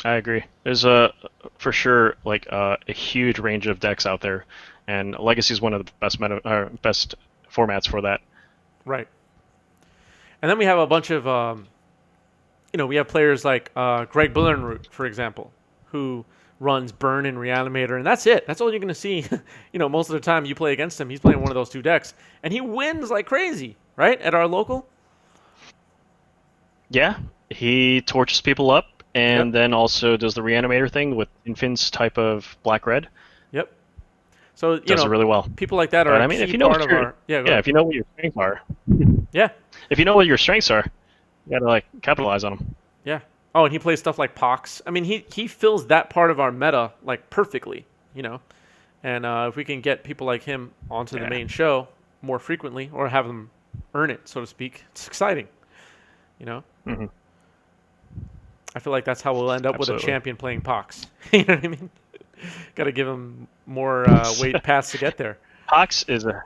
I agree. There's for sure like a huge range of decks out there, and Legacy is one of the best formats for that. Right. And then we have a bunch of we have players like Greg Billenroot, for example, who runs Burn and Reanimator, and that's it. That's all you're going to see. Most of the time you play against him, he's playing one of those two decks, and he wins like crazy, right? At our local. Yeah, he torches people up, Yep. and then also does the reanimator thing with Infant's type of black red. Yep. So Does it really well. people like that are But a I mean, key if you know part what of your our. Yeah. Go yeah, ahead. if you know what your strengths are, Yeah. if you know what your strengths are, you gotta like capitalize on them. Yeah. Oh, and he plays stuff like Pox. I mean, he fills that part of our meta like perfectly. And if we can get people like him onto the Yeah, main show more frequently, or have them earn it, so to speak, it's exciting. You know, hmm I feel like that's how we'll end up with a absolutely. champion playing Pox. You know what I mean? Got to give him more weight paths to get there. Pox is a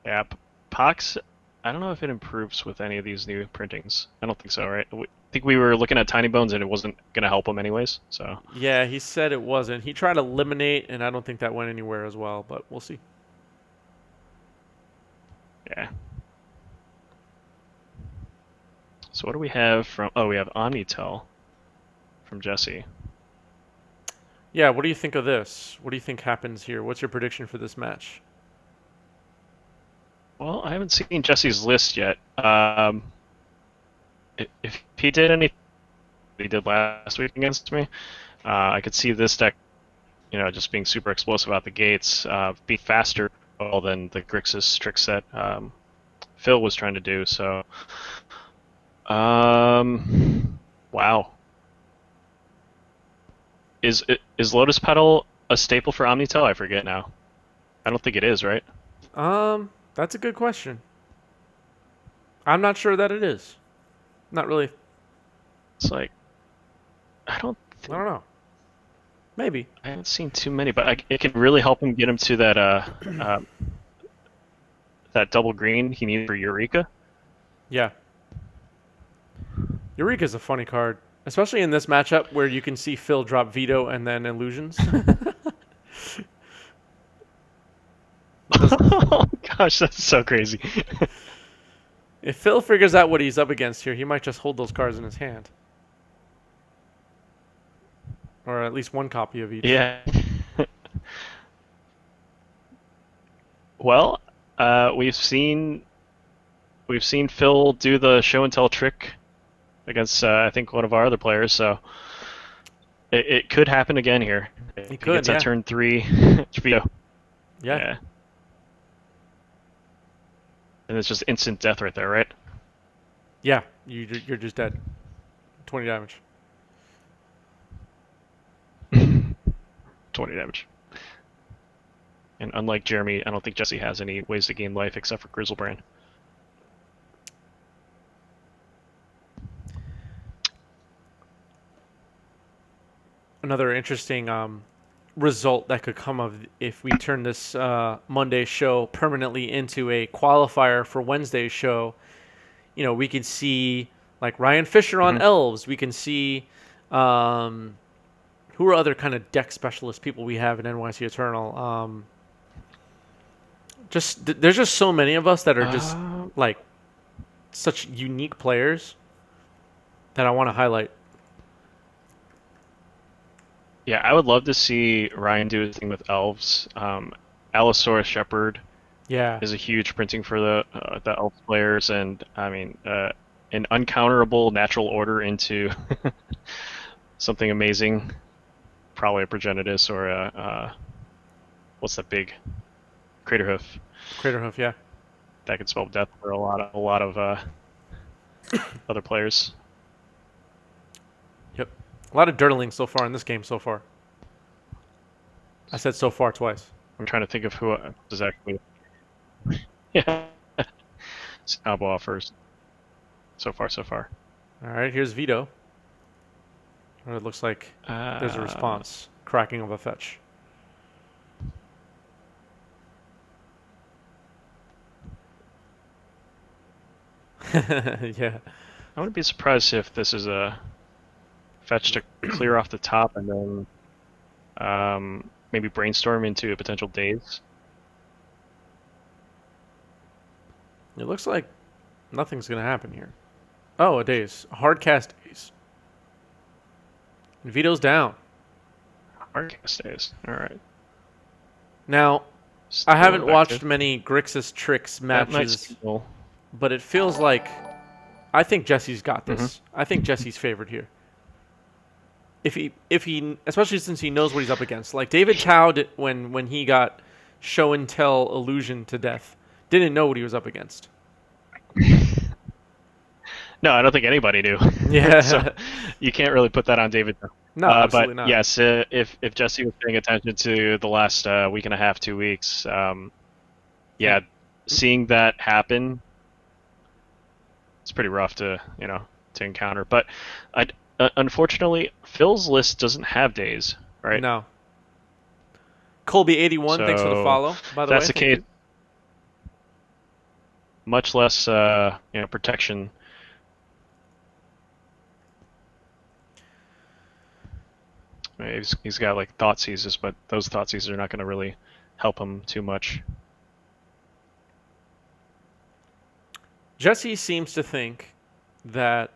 yeah. Pox. I don't know if it improves with any of these new printings. I don't think so, right? I think we were looking at Tiny Bones and it wasn't gonna help him anyways. So Yeah, he said it wasn't. He tried to eliminate, and I don't think that went anywhere as well. But we'll see. yeah. So what do we have from? Oh, we have OmniTell from Jesse. Yeah, what do you think of this? What do you think happens here? What's your prediction for this match? Well, I haven't seen Jesse's list yet. If he did anything he did last week against me, I could see this deck, just being super explosive out the gates, be faster than the Grixis Trix that Phil was trying to do. So, wow, is Lotus Petal a staple for OmniTel? I forget now. I don't think it is, right? That's a good question. I'm not sure that it is. Not really. It's like I don't I don't think know. Maybe. I haven't seen too many, but it can really help him get him to that double green he needed for Eureka. Yeah. Eureka's a funny card, especially in this matchup where you can see Phil drop Veto and then Illusions. Does Oh gosh, that's so crazy. If Phil figures out what he's up against here, he might just hold those cards in his hand, or at least one copy of each. Yeah. Well, we've seen Phil do the show and tell trick against I think one of our other players, so it could happen again here He if he could, gets that yeah, turn three veto. yeah, Yeah, and it's just instant death right there, right? yeah. You're just dead. 20 damage. 20 damage. And unlike Jeremy, I don't think Jesse has any ways to gain life except for Grizzlebrand. Another interesting result that could come of if we turn this Monday show permanently into a qualifier for Wednesday's show. We could see like Ryan Fisher on Mm-hmm. elves. We can see um, who are other kind of deck specialist people we have in NYC Eternal. There's just so many of us that are just Uh, like such unique players that I want to highlight. yeah, I would love to see Ryan do his thing with elves. Allosaurus Shepherd Yeah, is a huge printing for the elf players, and I mean, an uncounterable natural order into something amazing. Probably a Progenitus or a what's that big Craterhoof Craterhoof. Yeah, that could spell death for a lot of other players. yep. A lot of dirtlings so far in this game so far. I said so far twice. I'm trying to think of who is actually. Yeah, Alboa first. So far, so far. All right, here's Vito. It looks like there's a Uh, response. Cracking of a fetch. Yeah. I wouldn't be surprised if this is fetch to clear off the top, and then maybe brainstorm into a potential daze. It looks like nothing's going to happen here. Oh, a daze. A hard cast daze. And Vito's down. Hardcast daze. All right. Now, I Still haven't watched effective. many Grixis Trix That might matches, still. but it feels like I think Jesse's got this. Mm-hmm. I think Jesse's favored here. If he, especially since he knows what he's up against. Like David Tao, when he got show and tell illusion to death, didn't know what he was up against. No, I don't think anybody knew. Yeah. So you can't really put that on David. No, absolutely But not. yes, if Jesse was paying attention to the last week and a half, 2 weeks, yeah, seeing that happen, it's pretty rough to encounter. But unfortunately, Phil's list doesn't have days, right? No. Colby81, thanks for the So follow. By if the way, that's the thank case, you. much less protection. I mean, he's got like thought seizes, but those thought seizes are not going to really help him too much. Jesse seems to think that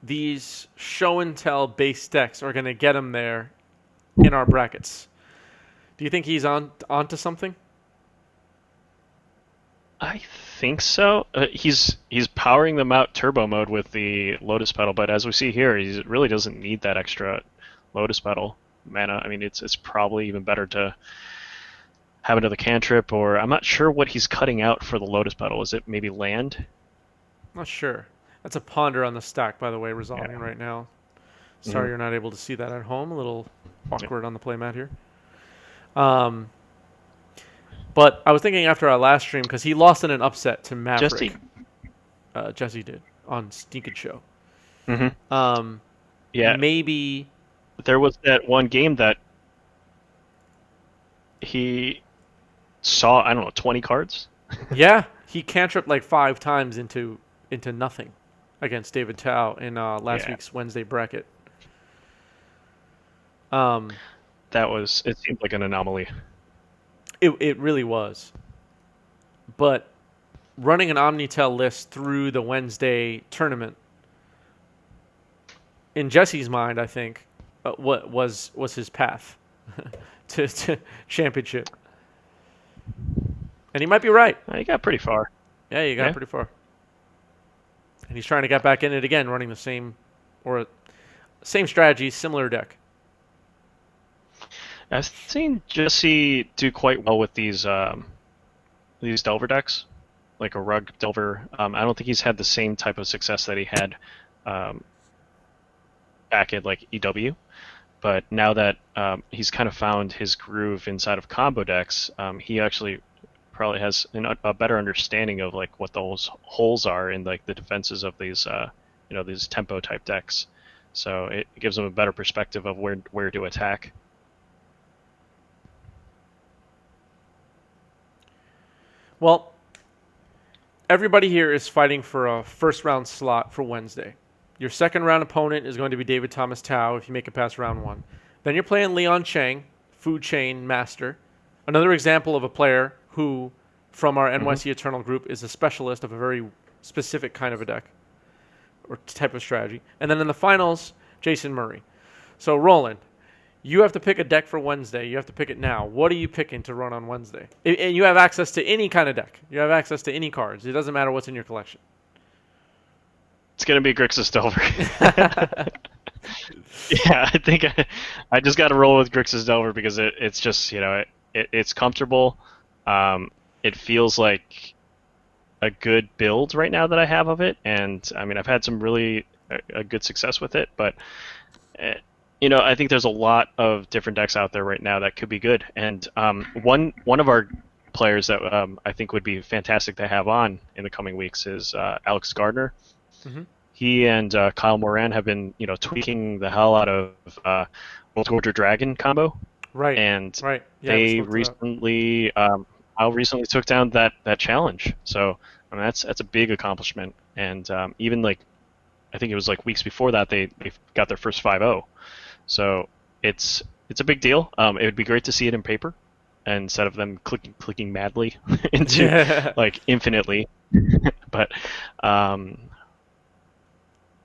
these show and tell base decks are going to get him there in our brackets. Do you think he's onto something? I think so. He's powering them out turbo mode with the Lotus Petal, but as we see here, he really doesn't need that extra Lotus Petal mana. I mean, it's probably even better to have another cantrip, or I'm not sure what he's cutting out for the Lotus Petal. Is it maybe land? Not sure. That's a ponder on the stack, by the way, resolving right now. Sorry you're not able to see that at home. A little awkward on the playmat here. But I was thinking after our last stream, because he lost in an upset to Maverick. Jesse did on Sneak Show. Mm-hmm. Yeah. Maybe There was that one game that he saw, I don't know, 20 cards? yeah, he cantripped like 5 times into nothing against David Tao in last week's Wednesday bracket. It seemed like an anomaly. It really was. But running an OmniTell list through the Wednesday tournament, in Jesse's mind, I think, what was his path to championship. And he might be right. He got pretty far. Yeah, he got pretty far. And he's trying to get back in it again, running the same strategy, similar deck. I've seen Jesse do quite well with these Delver decks, like a Rug Delver. I don't think he's had the same type of success that he had back at like EW, but now that he's kind of found his groove inside of combo decks, he actually probably has a better understanding of like what those holes are in like the defenses of these these tempo type decks. So it gives him a better perspective of where to attack. Well, everybody here is fighting for a first round slot for Wednesday. Your second round opponent is going to be David Thomas Tao if you make it past round 1. Then you're playing Leon Chang, Food Chain Master. Another example of a player who, from our NYC Eternal group, is a specialist of a very specific kind of a deck or type of strategy. And then in the finals, Jason Murray. So, Roland, you have to pick a deck for Wednesday. You have to pick it now. What are you picking to run on Wednesday? And you have access to any kind of deck. You have access to any cards. It doesn't matter what's in your collection. It's going to be Grixis Delver. Yeah, I think I just got to roll with Grixis Delver because it's just, it's comfortable. It feels like a good build right now that I have of it. And, I mean, I've had some really a good success with it. But, I think there's a lot of different decks out there right now that could be good. And one of our players that I think would be fantastic to have on in the coming weeks is Alex Gardner. Mm-hmm. He and Kyle Moran have been, tweaking the hell out of World Gorger Dragon combo. Right. And right. Yeah, they recently, Kyle recently took down that challenge. So I mean, that's a big accomplishment. And even like I think it was like weeks before that they got their first 5-0. So it's a big deal. It would be great to see it in paper instead of them clicking madly into Yeah. like infinitely. But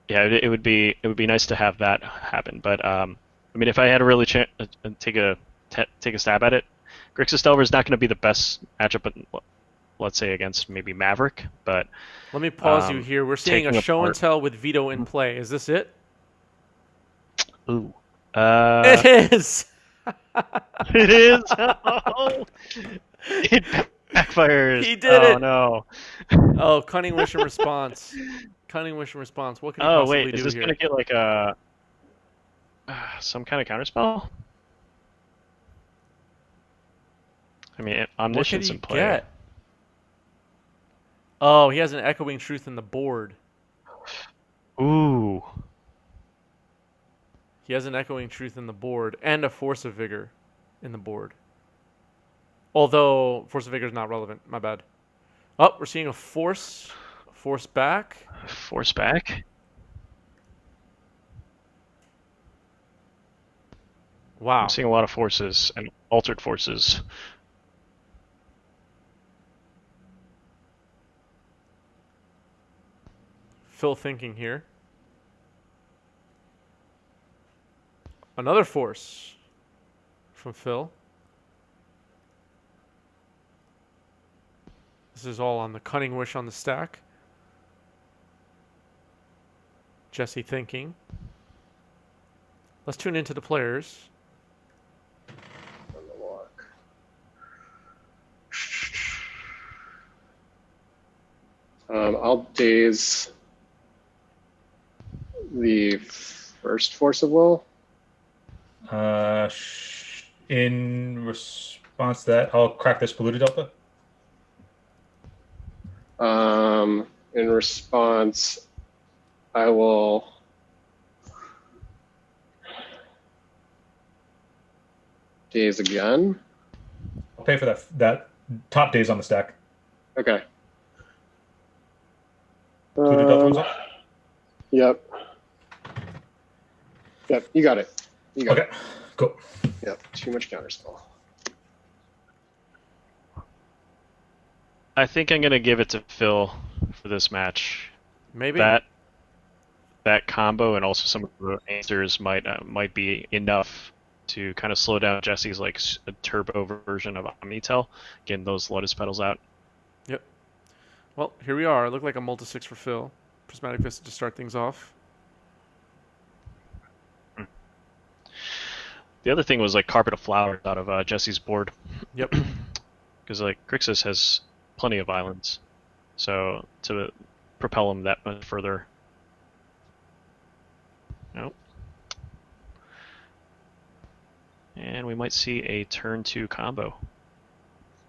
yeah, it would be nice to have that happen. But I mean, if I had to really take a stab at it, Grixis Delver is not going to be the best matchup, let's say against maybe Maverick. But Let me pause you here. We're seeing a taking show and apart, tell with Veto in play. Is this it? ooh, It is. it is. Oh, it backfires. He did Oh it. no. Oh, cunning wish and response. Cunning wish and response. What could he Oh wait, possibly is do this going here? to get like a some kind of counterspell? I mean, What could Omniscience he in play. get? Oh, he has an echoing truth in the board. Ooh. He has an echoing truth in the board and a force of vigor in the board. Although force of vigor is not relevant. My bad. Oh, we're seeing a force back. Force back. I'm Wow. seeing a lot of forces and altered forces. Phil thinking here. Another force from Phil. This is all on the cunning wish on the stack. Jesse thinking. Let's tune into the players. I'll daze the first force of will. In response to that, I'll crack this polluted delta. In response, I will daze again. I'll pay for that top days on the stack. Okay. Polluted delta one's up. Yep. Yep, you got it. You got Okay, cool. it. Yep, too much counterspell. I think I'm gonna give it to Phil for this match. Maybe. That combo and also some of the answers might be enough to kind of slow down Jesse's like a turbo version of OmniTell, getting those Lotus Petals out. Yep. Well, here we are. It looked like a multi-6 for Phil. Prismatic Vista to start things off. The other thing was like Carpet of Flowers out of Jesse's board. Yep. Because like Grixis has plenty of islands, so to propel him that much further. Nope. And we might see a turn 2 combo.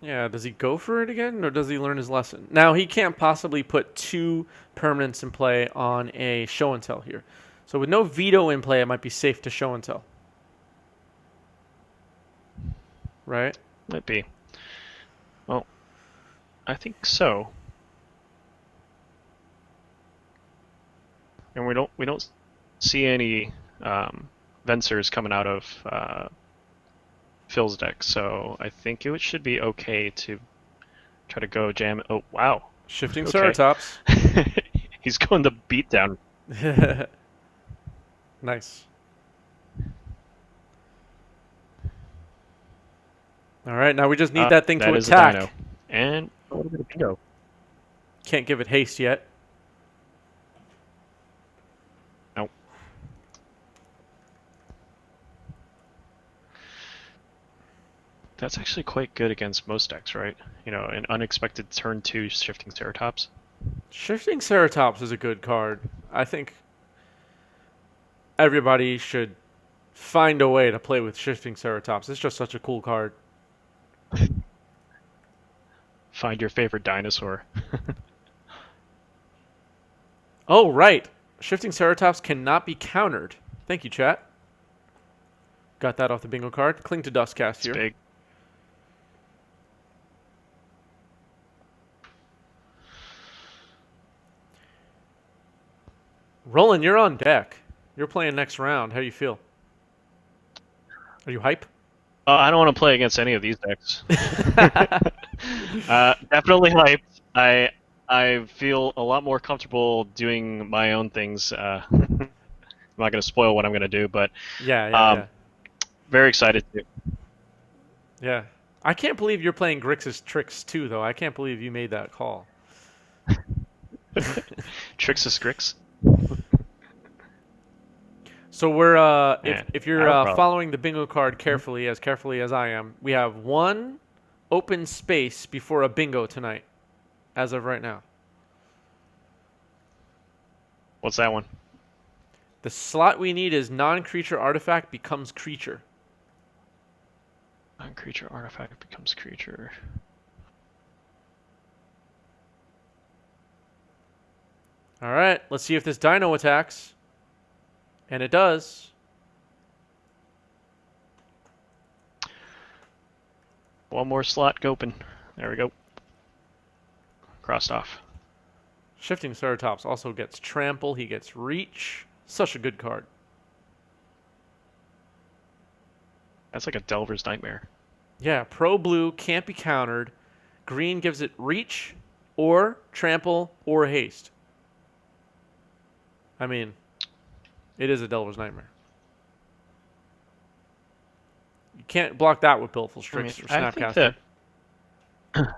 Yeah, does he go for it again, or does he learn his lesson? Now, he can't possibly put 2 permanents in play on a show and tell here. So with no veto in play, it might be safe to show and tell. Right? Might be. Well, I think so. And we don't see any Vensers coming out of Phil's deck, so I think it should be okay to try to go jam. Oh wow! Shifting Okay. Ceratops. He's going the beatdown. Nice. All right, now we just need that thing to is attack. a dino. And a little bit of bingo. Can't give it haste yet. Nope. That's actually quite good against most decks, right? You know, an unexpected turn 2 shifting Ceratops. Shifting Ceratops is a good card. I think everybody should find a way to play with Shifting Ceratops. It's just such a cool card. Find your favorite dinosaur. Oh, right. Shifting Ceratops cannot be countered. Thank you, chat. Got that off the bingo card. Cling to Dustcast It's here. big. Roland, you're on deck. You're playing next round. How do you feel? Are you hype? I don't want to play against any of these decks. Definitely hyped. I feel a lot more comfortable doing my own things. I'm not going to spoil what I'm going to do, but Yeah. very excited to. Yeah. I can't believe you're playing Grixis Trix too, though. I can't believe you made that call. Trix is Grix. So we're Yeah, if you're no problem. following the bingo card carefully as I am, we have one open space before a bingo tonight, as of right now. What's that one? The slot we need is non-creature artifact becomes creature. Non-creature artifact becomes creature. All right, let's see if this dino attacks. And it does. One more slot open. There we go. Crossed off. Shifting Ceratops also gets trample. He gets reach. Such a good card. That's like a Delver's Nightmare. Yeah, pro blue can't be countered. Green gives it reach or trample or haste. I mean, it is a Delver's Nightmare. You can't block that with Billful Strix or I think Snapcaster. that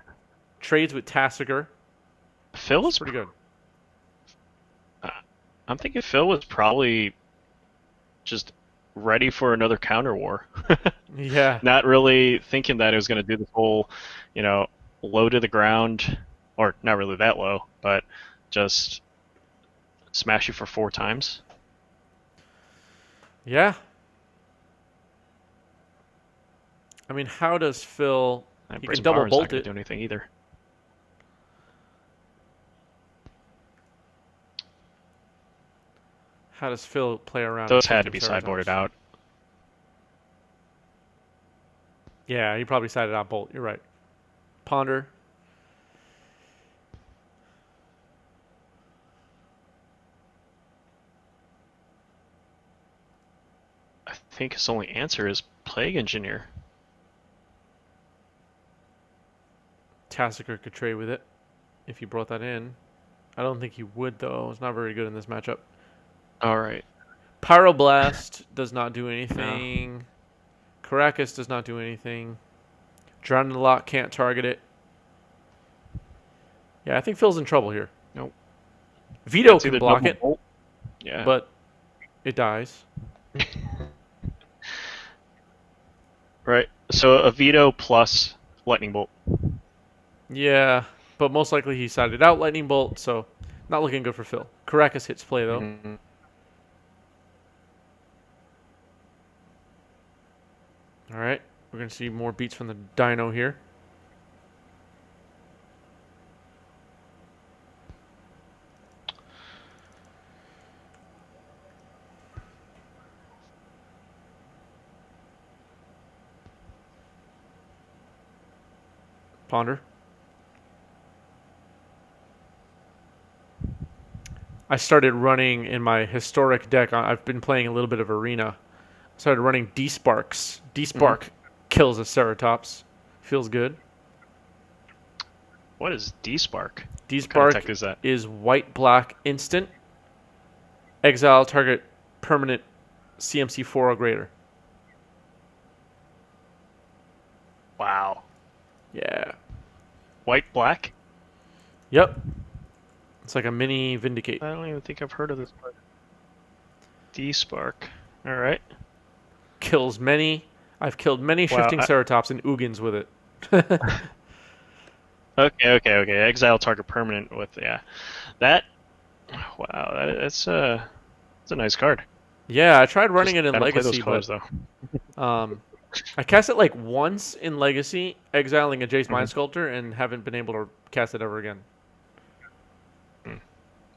Trades with Tassiger. Phil was Pretty good. I'm thinking Phil was probably just ready for another counter war. Yeah. Not really thinking that it was going to do this whole, low to the ground, or not really that low, but just smash you for 4 times. Yeah. I mean, how does Phil... And He Brazen can double Power's not bolt gonna it. do anything either. How does Phil play around? Those with had to be shifting sideboarded Ceratops? out. Yeah, he probably sided out bolt. You're right. Ponder. I think his only answer is Plague Engineer. Tassiger could trade with it if he brought that in. I don't think he would, though. It's not very good in this matchup. All right. Pyroblast does not do anything. Caracas does not do anything. Drown in the Lot can't target it. Yeah, I think Phil's in trouble here. Nope. Veto It's can either block double it, bolt- Yeah. but it dies. Right. So a veto plus lightning bolt. Yeah, but most likely he sided out Lightning Bolt, so not looking good for Phil. Caracas hits play, though. Mhm. All right, we're going to see more beats from the Dino here. Ponder. I started running in my historic deck. I've been playing a little bit of Arena. I started running D-Sparks. D-Spark kills a Ceratops. Feels good. What is D-Spark? D-Spark What kind of tech is that? is white-black instant. Exile target permanent CMC 4 or greater. Wow. Yeah. White black? Yep. It's like a mini Vindicate. I don't even think I've heard of this card. D-Spark. All right. Kills many. I've killed many Wow, shifting Ceratops and Ugins with it. Okay. Exile target permanent with that. Wow, that's a nice card. Yeah, I tried running Just it in gotta play those Legacy, colors but though. I cast it like once in Legacy, exiling a Jace Mm-hmm. Mind Sculptor, and haven't been able to cast it ever again.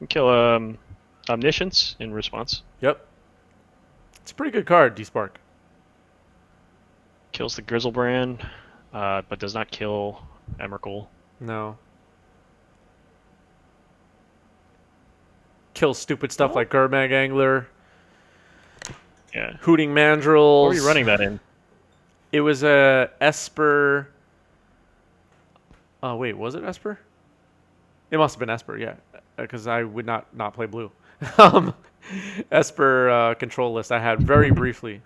Kill Omniscience in response. Yep. It's a pretty good card, D-Spark. Kills the Grizzlebrand, but does not kill Emrakul. No. kills stupid stuff like Gurmag Angler, Yeah. Hooting Mandrills. What were you running that in? It was a Esper. Oh wait, was it Esper? It must have been Esper, yeah, because I would not play blue. Esper control list I had very briefly.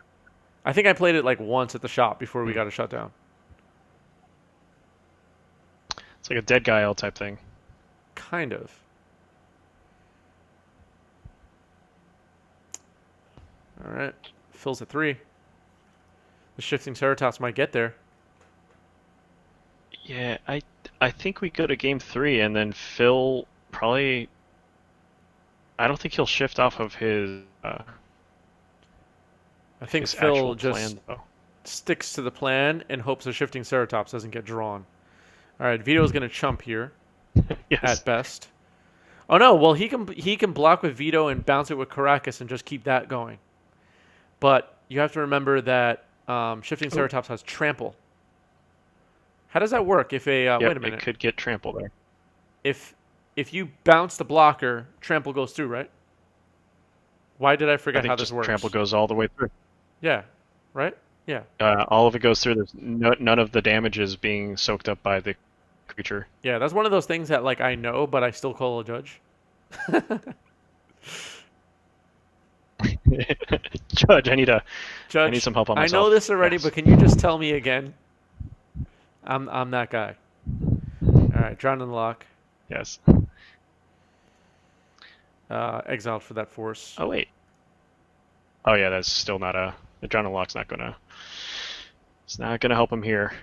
I think I played it like once at the shop before we got a shutdown. It's like a Dead Guile type thing. Kind of. All right, Phil's at 3. The shifting Ceratops might get there. Yeah, I think we go to game 3, and then Phil probably. I don't think he'll shift off of his. I think his Phil actual just plan, though. sticks to the plan and hopes the shifting Ceratops doesn't get drawn. All right, Vito's going to chump here Yes. at best. Oh no, well he can block with Vito and bounce it with Caracas and just keep that going. But you have to remember that shifting Ceratops has trample. How does that work? If a Yep, wait a minute, it could get trampled there. if you bounce the blocker, trample goes through, right? Why did I I forget think how this just works? trample goes all the way through. Yeah, right? Yeah. All of it goes through. There's none of the damage is being soaked up by the creature. Yeah, that's one of those things that like I know, but I still call a judge. Judge, I need Judge, some help on I myself. know this already, Yes. but can you just tell me again? I'm that guy. All right, Drown in the Lock. Yes. Exiled for that force. Oh wait. Oh yeah, that's still not a. The Drown Lock's not gonna. It's not gonna help him here.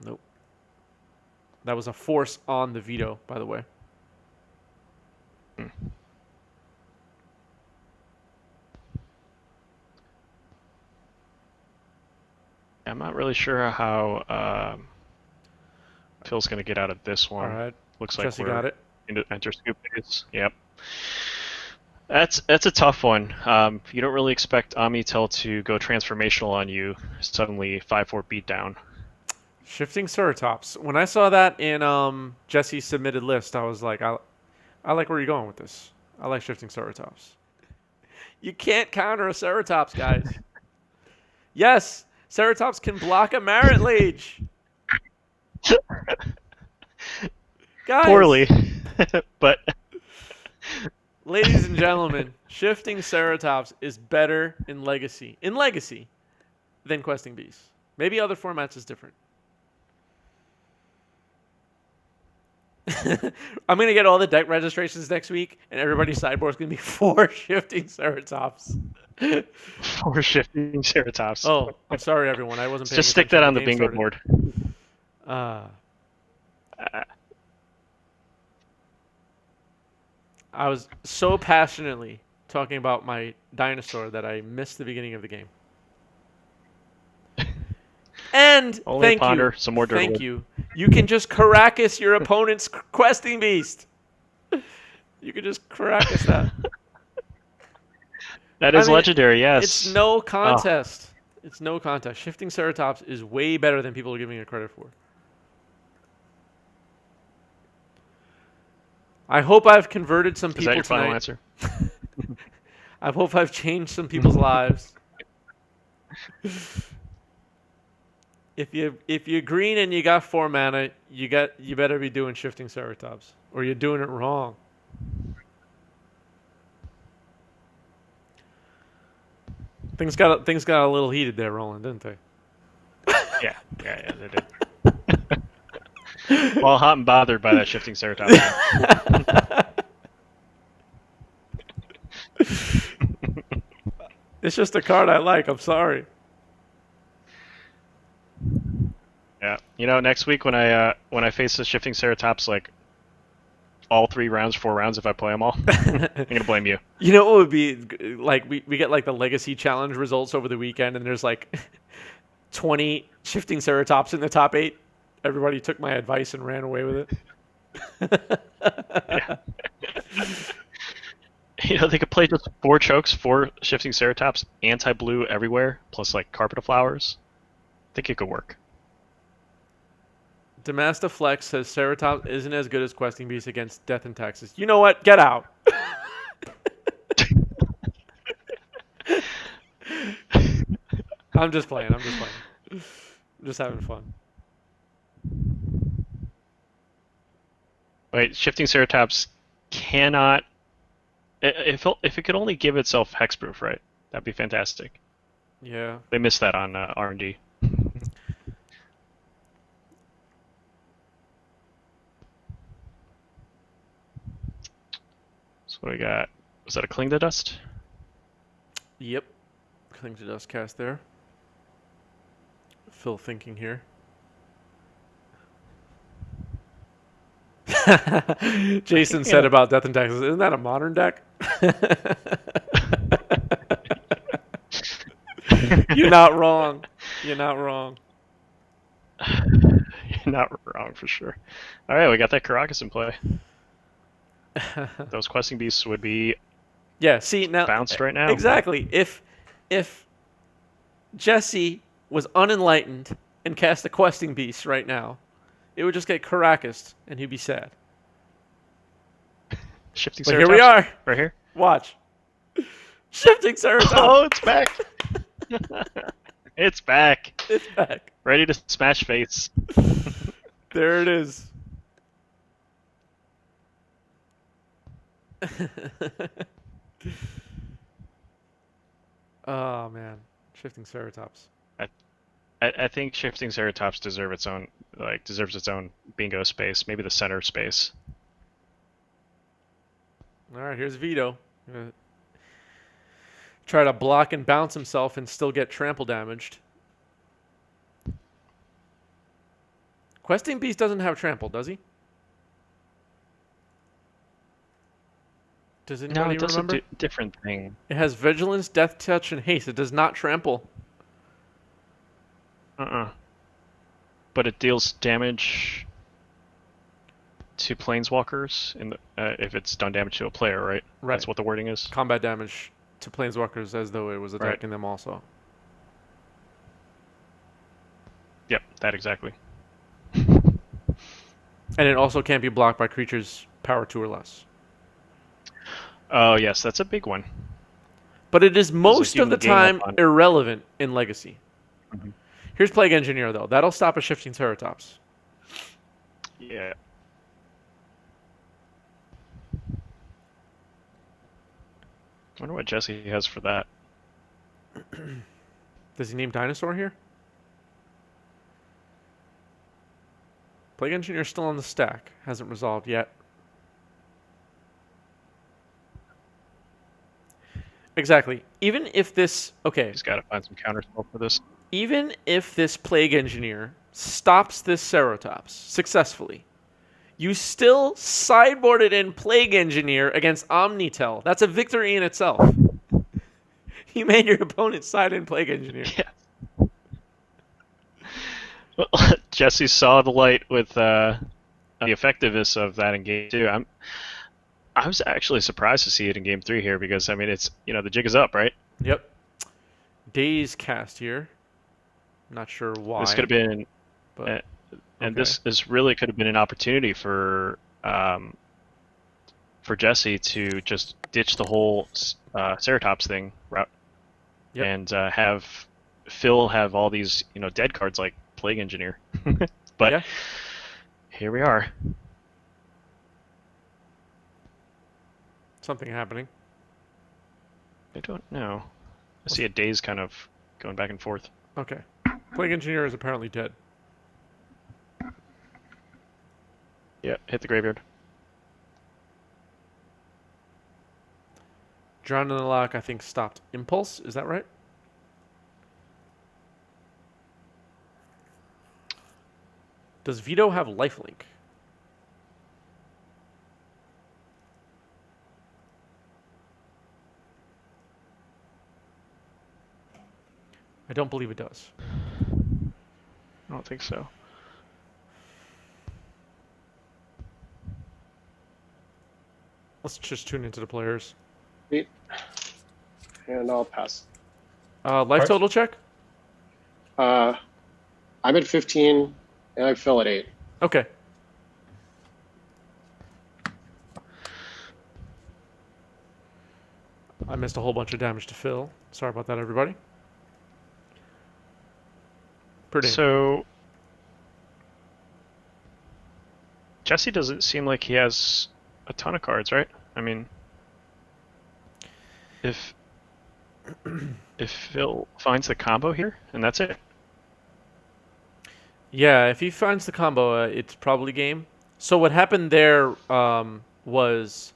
Nope. That was a force on the veto, by the way. I'm not really sure how Phil's gonna get out of this one. All right. Looks like Jesse we're got it. into enter scoop phase. Yep. That's a tough one. You don't really expect OmniTell to go transformational on you suddenly 5/4 beatdown. Shifting Ceratops. When I saw that in Jesse's submitted list, I was like, I like where you're going with this. I like shifting Ceratops. You can't counter a Ceratops, guys. Yes, Ceratops can block a Marit Lage. Guys, Poorly, but ladies and gentlemen, shifting Ceratops is better in Legacy than Questing Beasts. Maybe other formats is different. I'm going to get all the deck registrations next week, and everybody's sideboard's going to be 4 shifting Ceratops. 4 shifting Ceratops. Oh, I'm sorry, everyone. I wasn't paying Just stick that attention on the when game bingo started. board. I was so passionately talking about my Dinosaur that I missed the beginning of the game. And Only thank ponder, you. some more dirt Thank wood. you. You can just Caracas your opponent's Questing Beast. You can just Caracas that. That is I mean, legendary, yes. It's no contest. It's no contest. Shifting Ceratops is way better than people are giving it credit for. I hope I've converted some Is people that your final tonight. answer? I hope I've changed some people's lives. If you're green and you got 4 mana, you better be doing shifting Ceratops, or you're doing it wrong. Things got a little heated there, Roland, didn't they? Yeah, they did. Well, hot and bothered by that shifting Ceratops. It's just a card I like. I'm sorry. Yeah, next week when I face the shifting Ceratops, like all 3 rounds, 4 rounds, if I play them all, I'm gonna blame you. You know what would be like? We get like the Legacy Challenge results over the weekend, and there's like 20 shifting Ceratops in the top 8. Everybody took my advice and ran away with it. Yeah. They could play just 4 chokes, 4 shifting Ceratops, anti-blue everywhere, plus like Carpet of Flowers. I think it could work. Demasta Flex says Ceratops isn't as good as Questing Beast against Death and Taxes. You know what? Get out. I'm just playing. I'm just playing. I'm just having fun. Wait, shifting Ceratops cannot. If it could only give itself hexproof, right? That'd be fantastic. Yeah. They missed that on R&D. So what do we got? Was that a Cling to Dust? Yep. Cling to Dust cast there. Phil thinking here. Jason said about Death and Taxes, isn't that a modern deck? You're not wrong. You're not wrong. You're not wrong for sure. All right, we got that Caracas in play. Those questing beasts would be Yeah, see now bounced right now. exactly. If Jesse was unenlightened and cast a questing beast right now, it would just get Caracas and he'd be sad. Shifting But Ceratops. here we are. Right here. Watch. Shifting Ceratops. Oh, it's back. It's back. It's back. Ready to smash face. There it is. Oh man, shifting Ceratops. I think shifting Ceratops deserves its own bingo space, maybe the center space. All right, here's Vito. Try to block and bounce himself and still get trample damaged. Questing Beast doesn't have trample, does he? Does anybody No, it does remember? a different thing. It has Vigilance, Death Touch, and Haste. It does not trample. But it deals damage to planeswalkers if it's done damage to a player, right? Right. That's what the wording is. Combat damage to planeswalkers as though it was Right. attacking them also. Yep, that exactly. And it also can't be blocked by creatures power 2 or less. Oh yes, that's a big one. But it is most you of the can gang time up on- irrelevant in Legacy. Mhm. Here's Plague Engineer, though. That'll stop a shifting Ceratops. Yeah. I wonder what Jesse has for that. Does he name Dinosaur here? Plague Engineer's still on the stack. Hasn't resolved yet. Exactly. Even if this... Okay. He's got to find some counterspell for this. Even if this Plague Engineer stops this Ceratops successfully, you still sideboarded in Plague Engineer against OmniTell. That's a victory in itself. You made your opponent side in Plague Engineer. Yeah. Well, Jesse saw the light with the effectiveness of that in game 2. I was actually surprised to see it in game 3 here because I mean it's the jig is up, right? Yep. Daze cast here. Not sure why. This could have been, but and okay. this really could have been an opportunity for Jesse to just ditch the whole Ceratops thing route, Yep. and have Phil have all these dead cards like Plague Engineer, but Yeah. here we are. Something happening. I don't know. I see a Daze kind of going back and forth. Okay. Plague Engineer is apparently dead. Yeah, hit the graveyard. Drown in the Lock, I think, stopped Impulse. Is that right? Does Vito have lifelink? I don't believe it does. I don't think so. Let's just tune into the players. Sweet. And I'll pass. Life Alright. total check? I'm at 15, and I fill at 8. Okay. I missed a whole bunch of damage to Phil. Sorry about that, everybody. Pretty. So Jesse doesn't seem like he has a ton of cards, right? I mean, if if Phil finds the combo here, and that's it. Yeah, if he finds the combo, it's probably game. So what happened there was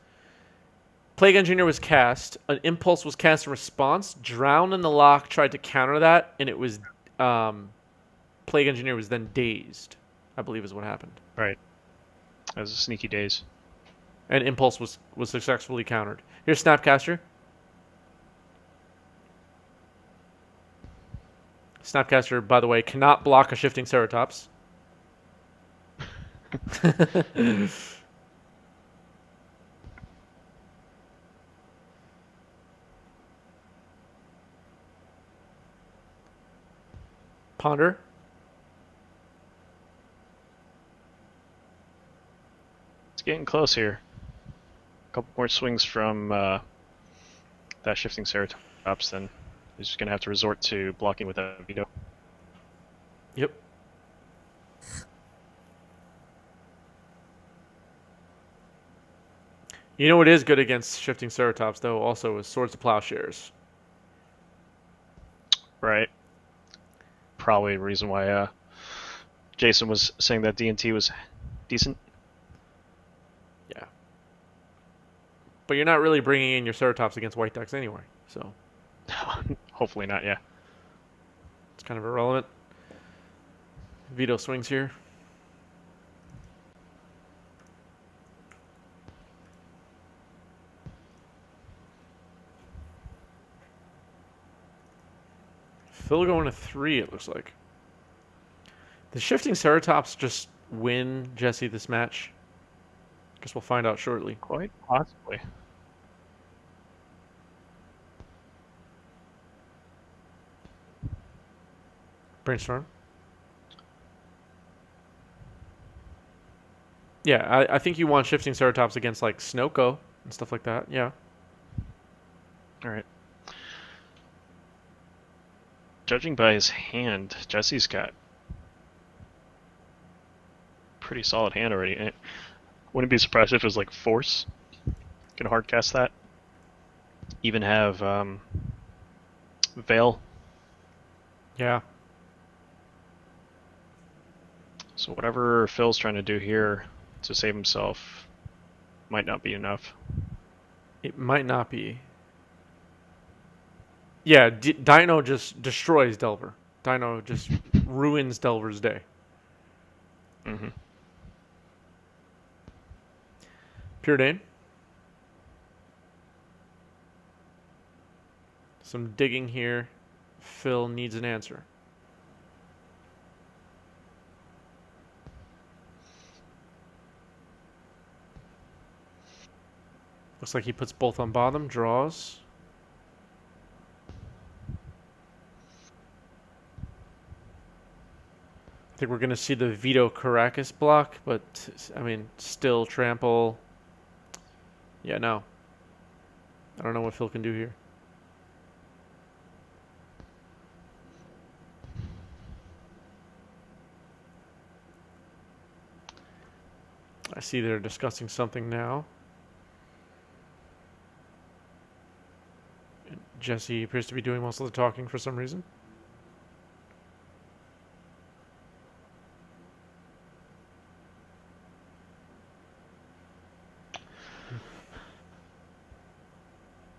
Plague Engineer was cast, an Impulse was cast in response, Drown in the Lock tried to counter that, and it was Plague Engineer was then dazed, I believe is what happened. Right. As a sneaky days. And Impulse was successfully countered. Here's Snapcaster. Snapcaster, by the way, cannot block a shifting Ceratops. Ponder. It's getting close here. A couple more swings from that shifting Ceratops, then he's just gonna have to resort to blocking with a veto. Yep. You know what is good against shifting Ceratops, though, also is Swords to Plowshares. Right. Probably the reason why Jason was saying that D&T was decent. Yeah. But you're not really bringing in your Ceratops against white decks anyway, so Hopefully not, yeah. it's kind of irrelevant. Veto swings here. Phil going to 3, it looks like. The shifting Ceratops just win Jesse this match? Guess we'll find out shortly. Quite possibly. Brainstorm. Yeah, I think you want shifting Ceratops against like Snoko and stuff like that. Yeah. Alright. Judging by his hand, Jesse's got pretty solid hand already. Wouldn't be surprised if it was like Force. Can hardcast that. Even have Veil. Yeah. So whatever Phil's trying to do here to save himself might not be enough. It might not be. Yeah, Dino just destroys Delver. Dino just ruins Delver's day. Mm-hmm. Pure Dane. Some digging here. Phil needs an answer. Looks like he puts both on bottom, draws. I think we're going to see the Veto Caracas block, but, I mean, still trample. Yeah, no. I don't know what Phil can do here. I see they're discussing something now. Jesse appears to be doing most of the talking for some reason.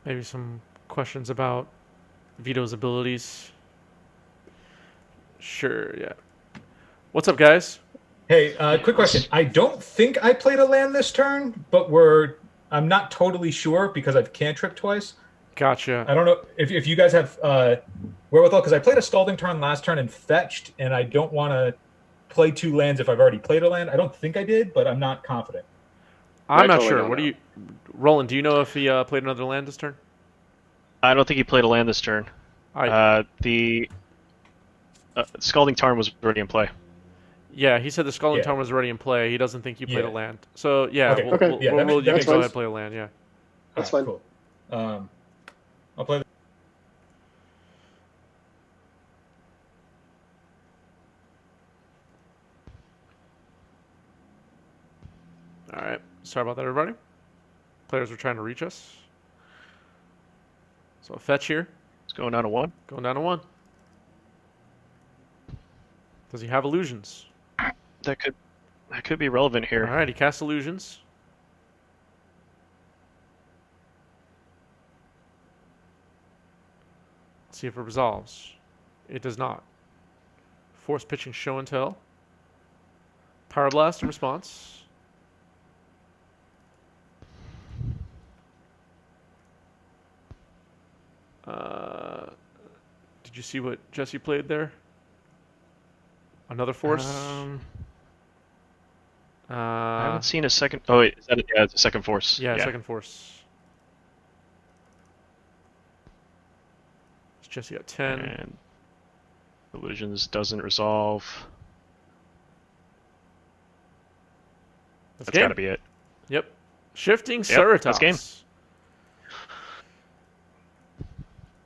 Maybe some questions about Vito's abilities. Sure, yeah. What's up, guys? Hey, quick question. I don't think I played a land this turn, but I'm not totally sure because I've cantripped twice. Gotcha. I don't know if you guys have wherewithal, because I played a Scalding Tarn last turn and fetched, and I don't want to play 2 lands if I've already played a land. I don't think I did, but I'm not confident. I'm not totally sure. don't What do know. you, Roland? Do you know if he played another land this turn? I don't think he played a land this turn. The Scalding Tarn was already in play. Yeah, he said the Scalding Yeah. Tarn was already in play. He doesn't think you played Yeah. a land. So yeah, Okay. Okay. Yeah, we'll you that's can go fine. ahead and play a land. Yeah. That's All right, fine. Cool. I'll play. Sorry about that, everybody. Players were trying to reach us. So a fetch here. It's going down to 1. Going down to 1. Does he have illusions? That could be relevant here. All right, he casts illusions. Let's see if it resolves. It does not. Force pitching show and tell. Power blast in response. Did you see what Jesse played there? Another force. I haven't seen a second. Oh wait, yeah, it's a second force. Yeah, second force. Jesse got 10. And illusions doesn't resolve. That's got to be it. Yep. Shifting Ceratops. That's game.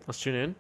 Let's tune in.